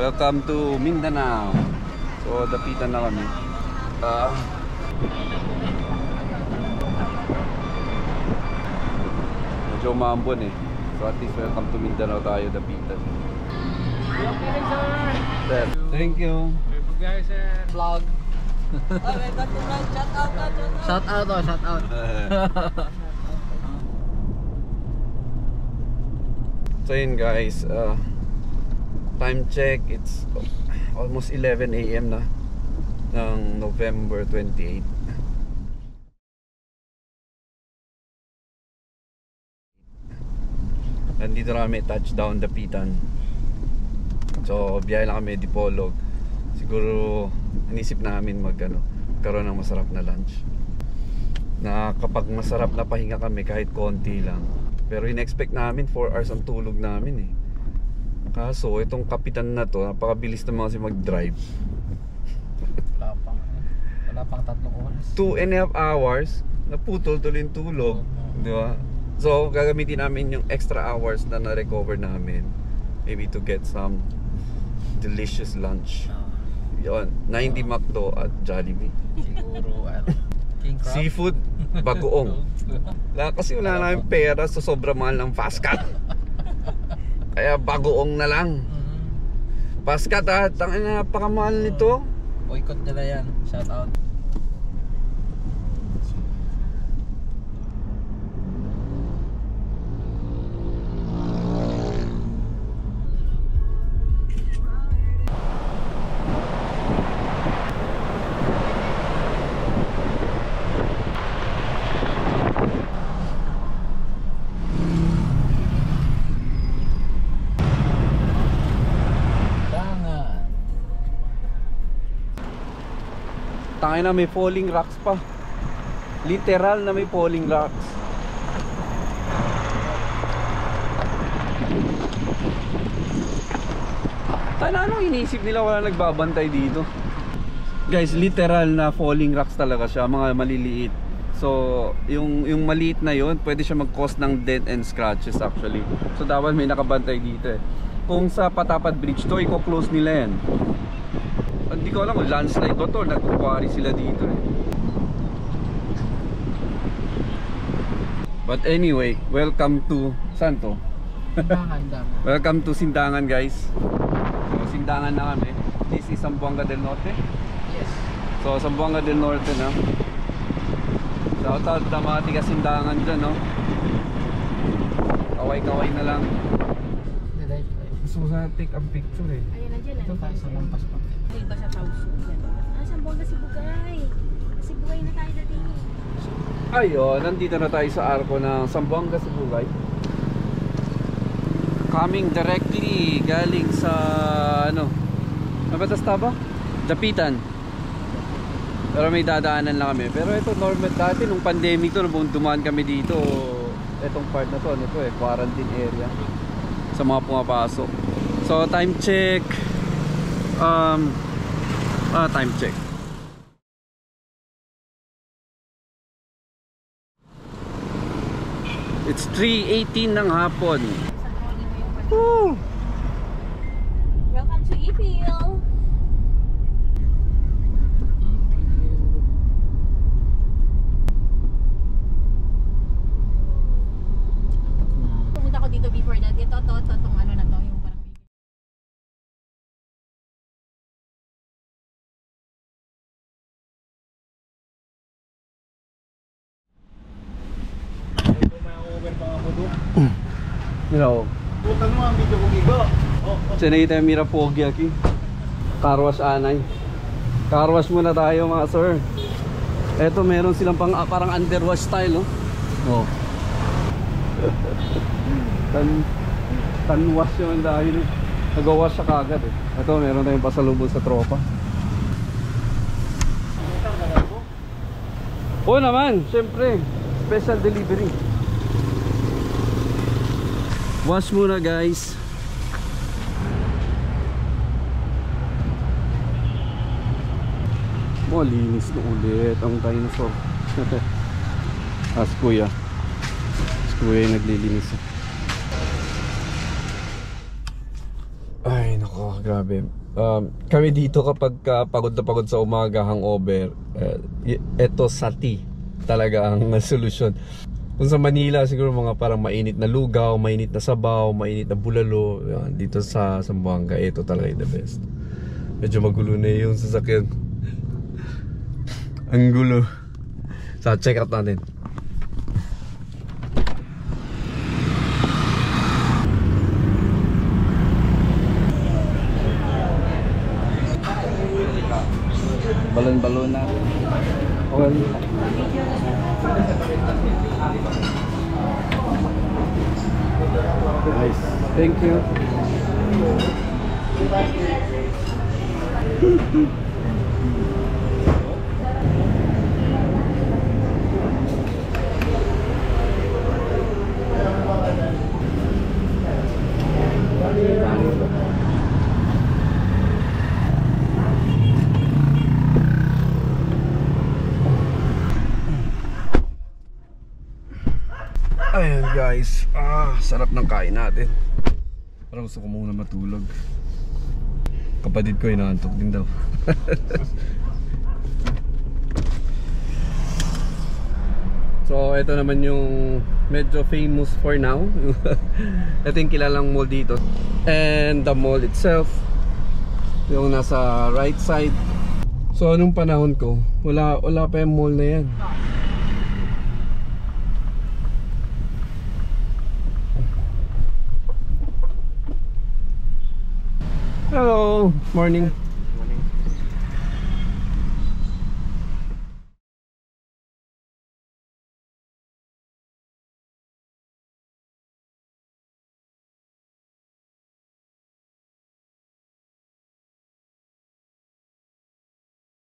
Welcome to Mindanao. So, dapitan na kami. Medyo maambon eh. So at least welcome to Mindanao tayo, dapitan. Sir, thank you. Guys, vlog. Shout out. Shout out. So yun guys, time check, it's almost 11 AM na ng November 28. Nandito na kami, touchdown dapitan. So biyahe lang kami Dipolog. Siguro inisip namin magkaroon ng masarap na lunch. Na kapag masarap na pahinga kami kahit konti lang. Pero in-expect namin 4 hours ang tulog namin eh. Kaso itong kapitan na to, napakabilis naman kasi mag-drive. Wala pang 3 oras. 2.5 hours, naputol tuloy yung tulog, di ba? So gagamitin namin yung extra hours na na-recover namin, maybe to get some delicious lunch. Yon, 90 McDo at Jollibee. Siguro King Crab. Seafood, bagoong. Kasi wala namin pera, so sobrang mahal ng fast cut. Kaya bagoong na lang. Fast cut tangina, napakamahal nito. Boycott nila yan. Shout out. Tangina, may falling rocks pa. Literal na may falling rocks. Anong iniisip nila, wala nagbabantay dito? Guys, literal na falling rocks talaga siya, mga maliliit. So, yung maliit na yun, pwede siya mag-cause ng dent and scratches actually. So, dapat may nakabantay dito eh. Kung sa Patapad Bridge to, i-close nila yan. Hindi ko alam kung landslide ba to, nag-quarry sila dito eh. But anyway, welcome to saan to? Welcome to Sindangan guys. So Sindangan na kami. This is Zamboanga del Norte. Yes. So Zamboanga del Norte na. Shout out na mga tiga Sindangan dyan, no? Kaway-kaway na lang. Gusto ko sana take a picture eh. Ayan na dyan. Ito tayo sa lampas pa. May ba sa Tauso? Zamboanga Sibugay. Sibugay na tayo dati. Ayun, nandito na tayo sa arko ng Zamboanga Sibugay. Coming directly galing sa ano ba dapitan. Pero may dadaanan lang kami. Pero ito normal dati nung pandemic to, nung dumaan kami dito, etong part na to, ano to eh, quarantine area sa mga pumapasok. So time check. Time check. It's 3:18 ng hapon. Woo! Welcome to Ipil. Pumunta ko dito before that. Itong ano na to, yung parang Hello. Bukan mo ang video ko gigo. Sinayita yung Mira Pogi aki. Carwash anay. Carwash muna tayo mga sir. Eto meron silang parang underwash style, no? Oh. Tanwash yun dahil nag-wash siya kagad eh. Eto meron tayong pasalubong sa tropa. Oo naman, syempre. Special delivery. Wash muna guys. Linis na ulit ang dinosaur. As kuya yung naglilinis. Ay nako, grabe. Kami dito kapag pagod na pagod sa umaga, hangover, eto sati talaga ang solusyon. Kung sa Manila siguro mga parang mainit na lugaw, mainit na sabaw, mainit na bulalo. Yan, dito sa Zamboanga, ito talaga yung the best. Medyo magulo na yung sasakyan. Ang gulo. So check out natin. Balon-balon na. Okay. Nice. Thank you. Ayan guys, sarap ng kain natin. Parang gusto ko muna matulog. Kapatid ko inaantok din daw. So ito naman yung medyo famous for now. Ito yung kilalang mall dito. And the mall itself, yung nasa right side. So anong panahon ko, wala pa yung mall na yan. Hello, morning.